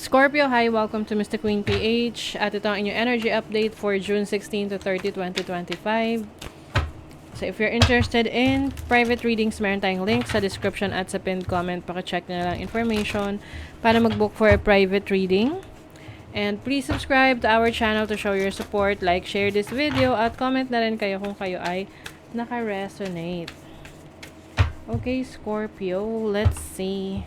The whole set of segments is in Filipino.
Scorpio, hi! Welcome to Mr. Queen PH. At ito ang inyong energy update for June 16 to 30, 2025. So if you're interested in private readings, meron tayong link sa description at sa pinned comment. Paka-check na lang information para mag-book for a private reading. And please subscribe to our channel to show your support. Like, share this video at comment na rin kayo kung kayo ay naka-resonate. Okay, Scorpio, let's see.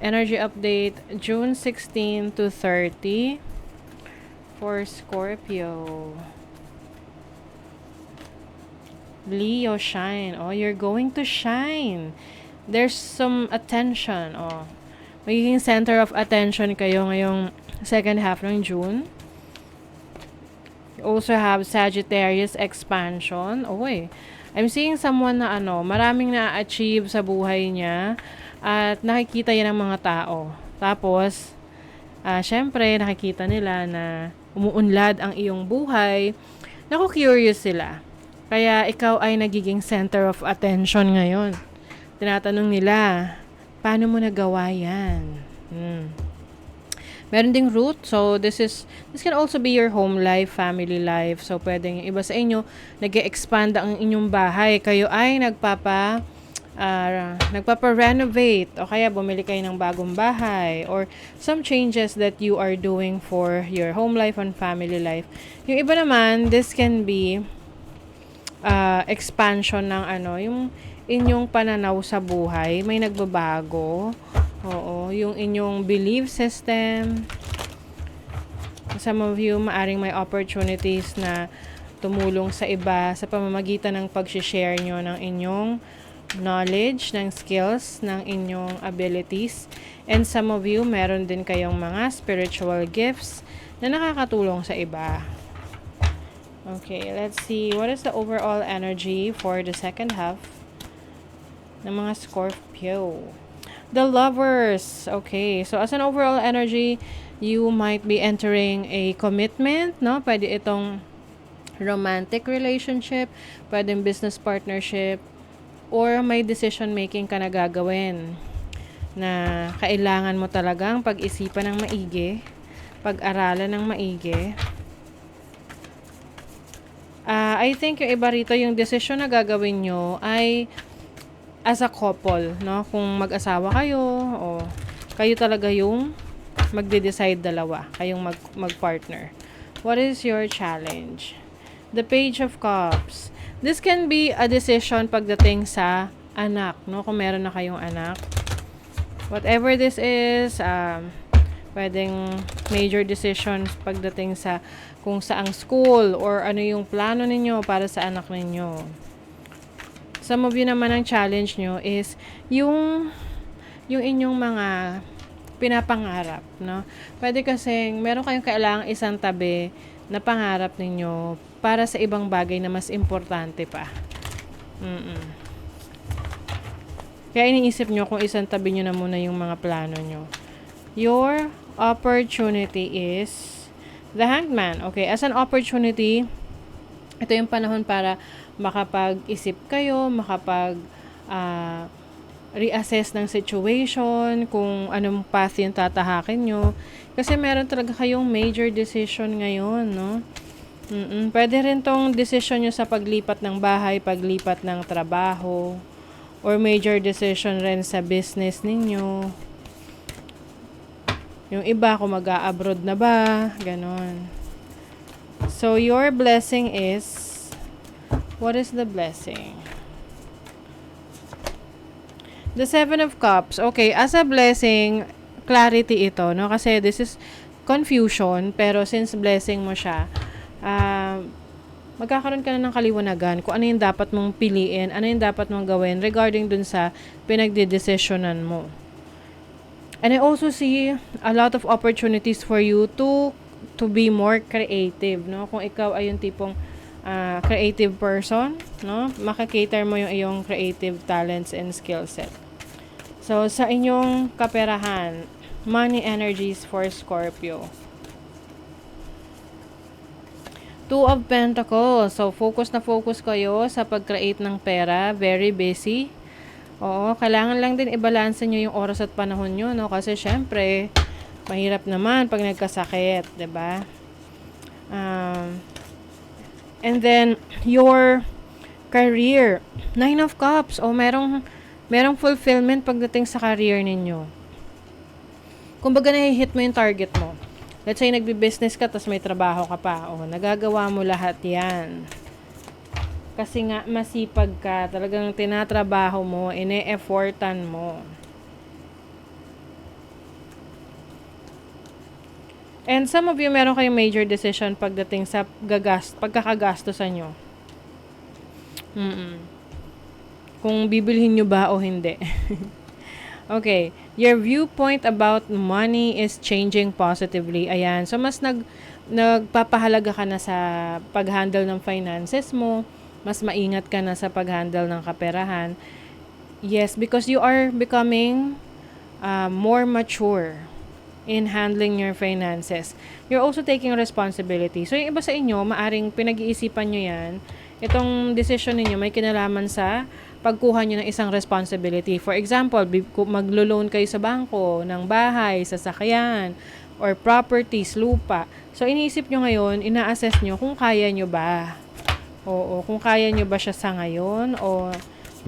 Energy update June 16 to 30 for Scorpio. Leo, shine. Oh, you're going to shine. There's some attention. Oh, magiging center of attention kayo ngayong second half ng June. You also have Sagittarius expansion. Oh, I'm seeing someone na maraming na-achieve sa buhay niya at nakikita yan ng mga tao. Tapos, syempre, nakikita nila na umuunlad ang iyong buhay. Naku, curious sila. Kaya ikaw ay nagiging center of attention ngayon. Tinatanong nila, paano mo nagawa yan? Meron ding root. So, this can also be your home life, family life. So, pwedeng yung iba sa inyo, nag-e-expand ang inyong bahay. Kayo ay nagpapa-renovate o kaya bumili kayo ng bagong bahay or some changes that you are doing for your home life and family life. Yung iba naman, this can be expansion ng yung inyong pananaw sa buhay. May nagbabago. Oo, yung inyong belief system. Some of you, maaring may opportunities na tumulong sa iba sa pamamagitan ng pag-share nyo ng inyong knowledge, ng skills, ng inyong abilities. And some of you, meron din kayong mga spiritual gifts na nakakatulong sa iba. Okay, let's see. What is the overall energy for the second half ng mga Scorpio? The Lovers. Okay, so as an overall energy, you might be entering a commitment, no? Pwede itong romantic relationship, pwedeng business partnership, or may decision making ka na gagawin na kailangan mo talagang pag-isipan ng maigi, pag-aralan ng maigi. I think yung iba rito, yung decision na gagawin nyo ay as a couple, no? Kung mag-asawa kayo o kayo talaga yung magde-decide dalawa, kayong mag-partner. What is your challenge? The Page of Cups. This can be a decision pagdating sa anak, no? Kung meron na kayong anak. Whatever this is, pwedeng major decisions pagdating sa kung saang school or ano yung plano ninyo para sa anak ninyo. Some of you naman ang challenge nyo is yung inyong mga pinapangarap, no? Pwede kasing meron kayong kailangang isang tabi na pangarap ninyo para sa ibang bagay na mas importante pa. Kaya iniisip nyo kung isang tabi nyo na muna yung mga plano nyo. Your opportunity is the Hangman. Okay, as an opportunity, ito yung panahon para makapag-isip kayo, reassess ng situation, kung anong path yung tatahakin nyo. Kasi meron talaga kayong major decision ngayon, no? Pwede rin tong decision nyo sa paglipat ng bahay, paglipat ng trabaho, or major decision rin sa business ninyo. Yung iba, kung mag-a-abroad na ba, ganon. So, your blessing is, what is the blessing? The Seven of Cups. Okay, as a blessing, clarity ito, no? Kasi this is confusion, pero since blessing mo siya, magkakaroon ka na ng kaliwanagan kung ano yung dapat mong piliin, ano yung dapat mong gawin regarding dun sa pinagdedesisyonan mo. And I also see a lot of opportunities for you to be more creative, no? Kung ikaw ay yung tipong creative person, no? Makakater mo yung iyong creative talents and skill set. So, sa inyong kaperahan, money energies for Scorpio. Two of Pentacles. So, focus na focus kayo sa pag-create ng pera. Very busy. Oo, kailangan lang din i-balance nyo yung oras at panahon nyo, no? Kasi syempre, Mahirap naman pag nagkasakit, 'di ba? And then your career, Nine of Cups. O merong fulfillment pagdating sa career ninyo. Kumbaga na-hit mo yung target mo. Let's say nagbi-business ka tapos may trabaho ka pa. O nagagawa mo lahat 'yan. Kasi nga masipag ka, talagang tinatrabaho mo, ine-effortan mo. And some of you, meron kayong major decision pagdating sa pagkakagastosan nyo. Kung bibilhin nyo ba o hindi. Okay. Your viewpoint about money is changing positively. Ayan. So, mas nagpapahalaga ka na sa pag-handle ng finances mo. Mas maingat ka na sa pag-handle ng kaperahan. Yes, because you are becoming more mature in handling your finances. You're also taking responsibility. So, yung iba sa inyo, maaring pinag-iisipan nyo yan. Itong decision ninyo may kinalaman sa pagkuha nyo ng isang responsibility. For example, maglo-loan kayo sa bangko ng bahay, sasakyan, or properties, lupa. So, iniisip nyo ngayon, ina-assess nyo kung kaya nyo ba. Oo, kung kaya nyo ba siya sa ngayon o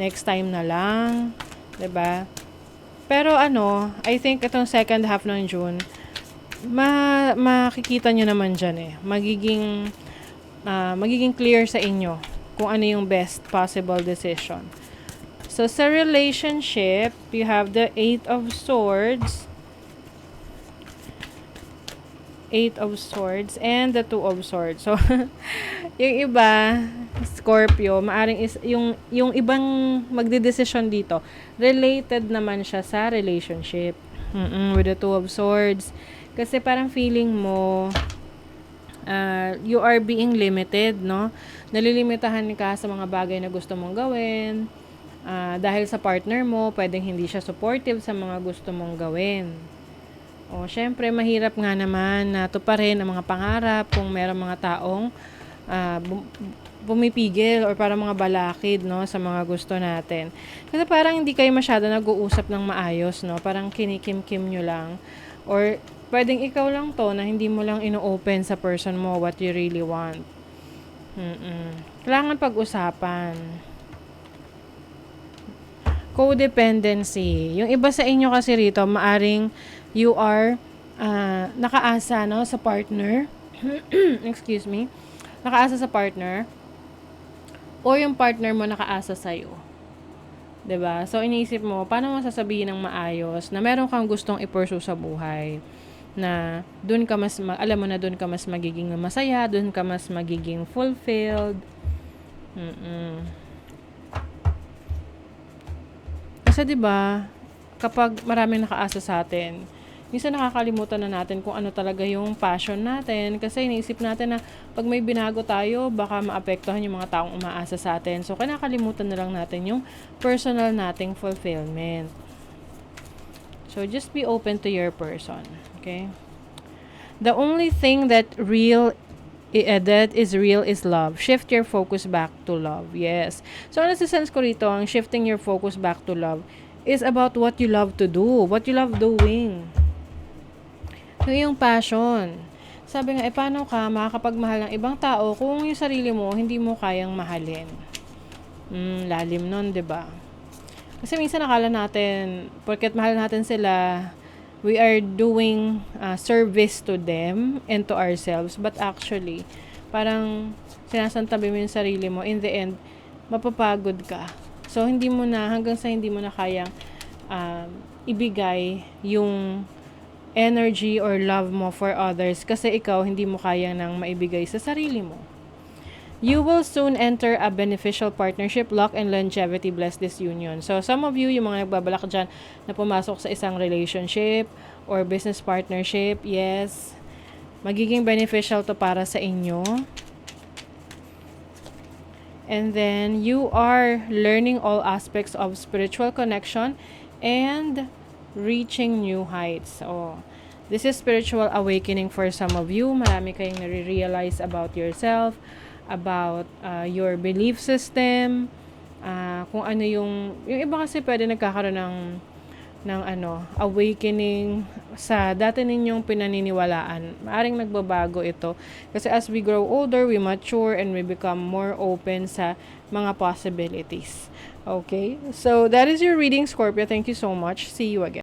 next time na lang. 'Di ba? Pero I think itong second half ng June, makikita nyo naman dyan magiging clear sa inyo kung ano yung best possible decision. So, sa relationship, you have the Eight of Swords, and the Two of Swords. So, yung iba, Scorpio, maaring yung ibang magdedesisyon dito, related naman siya sa relationship. With the Two of Swords. Kasi parang feeling mo, you are being limited, no? Nalilimitahan ka sa mga bagay na gusto mong gawin. Dahil sa partner mo, pwedeng hindi siya supportive sa mga gusto mong gawin. O, syempre, mahirap nga naman na tuparin ang mga pangarap kung merong mga taong pumipigil or parang mga balakid, no, sa mga gusto natin. Kasi parang hindi kayo masyado nag-uusap ng maayos, no? Parang kinikim-kim nyo lang. Or pwedeng ikaw lang to na hindi mo lang ino-open sa person mo what you really want. Kailangan pag-usapan. Codependency. Yung iba sa inyo kasi rito, maaring you are nakaasa, no, sa partner. Excuse me. Nakaasa sa partner. O yung partner mo nakaasa sa'yo. 'Di ba? So, iniisip mo, paano mo sasabihin ng maayos na meron kang gustong i-pursue sa buhay? Na doon ka alam mo na doon ka mas magiging masaya, doon ka mas magiging fulfilled. Kasi 'di ba, kapag maraming nakaasa sa atin, minsan nakakalimutan na natin kung ano talaga yung passion natin kasi iniisip natin na pag may binago tayo, baka maapektuhan yung mga taong umaasa sa atin. So, kinakalimutan na lang natin yung personal nating fulfillment. So, just be open to your person. Okay? The only thing that is real is love. Shift your focus back to love. Yes. So, ano sa sense ko rito, ang shifting your focus back to love is about what you love to do, what you love doing. Yung passion. Sabi nga, paano ka makakapagmahal ng ibang tao kung yung sarili mo hindi mo kayang mahalin? Lalim nun, 'di ba? Kasi minsan nakala natin, porket mahal natin sila, we are doing service to them and to ourselves. But actually, parang sinasantabi mo yung sarili mo. In the end, mapapagod ka. So, hanggang sa hindi mo na kayang ibigay yung energy or love mo for others kasi ikaw hindi mo kaya nang maibigay sa sarili mo. You will soon enter a beneficial partnership, luck, and longevity bless this union. So, some of you, yung mga nagbabalak dyan na pumasok sa isang relationship or business partnership, yes, magiging beneficial to para sa inyo. And then, you are learning all aspects of spiritual connection and reaching new heights. Oh, this is spiritual awakening for some of you. Marami kayong nare-realize about yourself, about your belief system, kung ano yung iba kasi pwede nagkakaroon ng ng awakening sa dati ninyong pinaniniwalaan. Maaring nagbabago ito. Kasi as we grow older, we mature, and we become more open sa mga possibilities. Okay? So, that is your reading, Scorpio. Thank you so much. See you again.